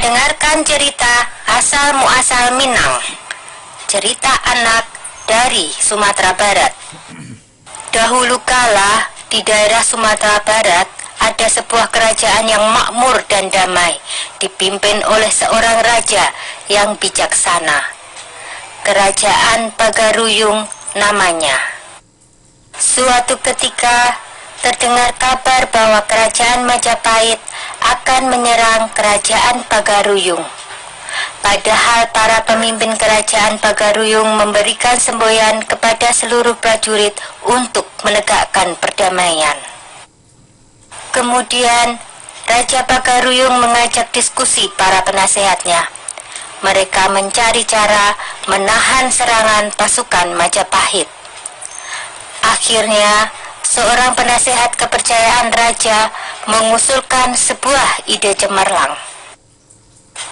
Dengarkan cerita asal-muasal Minang. Cerita anak dari Sumatera Barat. Dahulu kala di daerah Sumatera Barat ada sebuah kerajaan yang makmur dan damai, dipimpin oleh seorang raja yang bijaksana. Kerajaan Pagaruyung namanya. Suatu ketika terdengar kabar bahwa kerajaan Majapahit akan menyerang kerajaan Pagaruyung. Padahal para pemimpin kerajaan Pagaruyung memberikan semboyan kepada seluruh prajurit untuk menegakkan perdamaian. Kemudian Raja Pagaruyung mengajak diskusi para penasehatnya. Mereka mencari cara menahan serangan pasukan Majapahit. Akhirnya seorang penasehat kepercayaan raja mengusulkan sebuah ide cemerlang.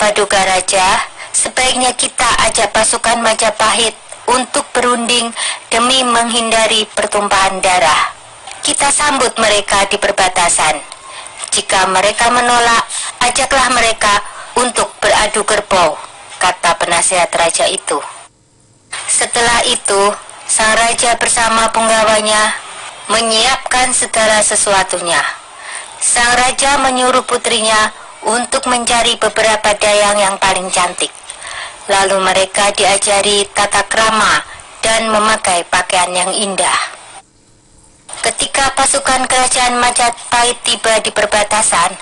Paduka Raja, sebaiknya kita ajak pasukan Majapahit untuk berunding demi menghindari pertumpahan darah. Kita sambut mereka di perbatasan. Jika mereka menolak, ajaklah mereka untuk beradu kerbau, kata penasehat raja itu. Setelah itu, sang raja bersama punggawanya menyiapkan segala sesuatunya. Sang raja menyuruh putrinya untuk mencari beberapa dayang yang paling cantik. Lalu mereka diajari tata krama dan memakai pakaian yang indah. Ketika pasukan kerajaan Majapahit tiba di perbatasan,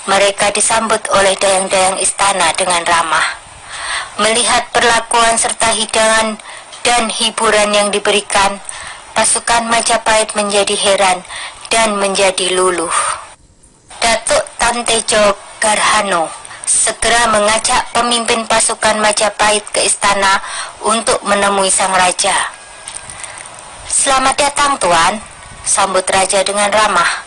mereka disambut oleh dayang-dayang istana dengan ramah. Melihat perlakuan serta hidangan dan hiburan yang diberikan, pasukan Majapahit menjadi heran dan menjadi luluh. Datuk Tan Tejo Garhano segera mengajak pemimpin pasukan Majapahit ke istana untuk menemui sang raja. "Selamat datang, Tuan," sambut raja dengan ramah.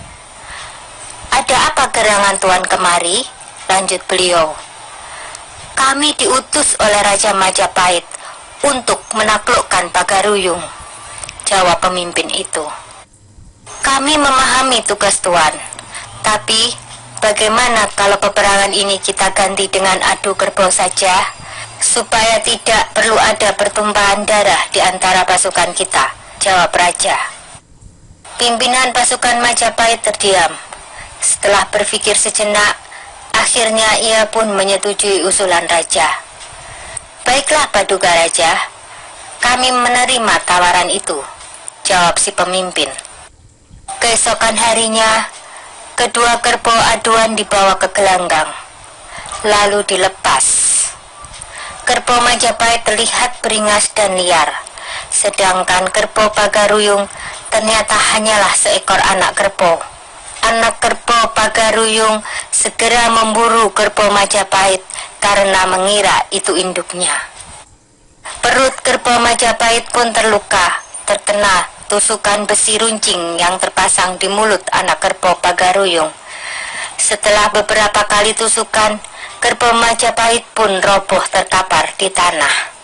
"Ada apa gerangan Tuan kemari?" lanjut beliau. "Kami diutus oleh Raja Majapahit untuk menaklukkan Pagaruyung," jawab pemimpin itu. "Kami memahami tugas Tuan, tapi bagaimana kalau peperangan ini kita ganti dengan adu kerbau saja, supaya tidak perlu ada pertumpahan darah di antara pasukan kita," jawab raja. Pimpinan pasukan Majapahit terdiam. Setelah berpikir sejenak, akhirnya ia pun menyetujui usulan raja. "Baiklah, Paduka Raja, kami menerima tawaran itu," jawab si pemimpin. Keesokan harinya, kedua kerbau aduan dibawa ke gelanggang, lalu dilepas. Kerbau Majapahit terlihat beringas dan liar, sedangkan kerbau Pagaruyung ternyata hanyalah seekor anak kerbau. Anak kerbau Pagaruyung segera memburu kerbau Majapahit karena mengira itu induknya. Perut kerbau Majapahit pun terluka, terkena tusukan besi runcing yang terpasang di mulut anak kerbau Pagaruyung. Setelah beberapa kali tusukan, kerbau Majapahit pun roboh terkapar di tanah.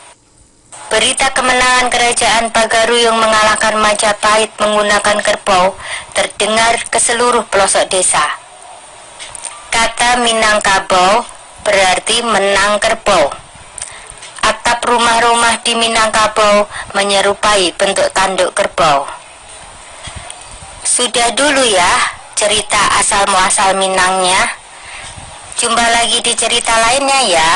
Berita kemenangan kerajaan Pagaruyung mengalahkan Majapahit menggunakan kerbau terdengar ke seluruh pelosok desa. Kata Minangkabau berarti menang kerbau. Atap rumah-rumah di Minangkabau menyerupai bentuk tanduk kerbau. Sudah dulu ya cerita asal-muasal Minangnya. Jumpa lagi di cerita lainnya ya.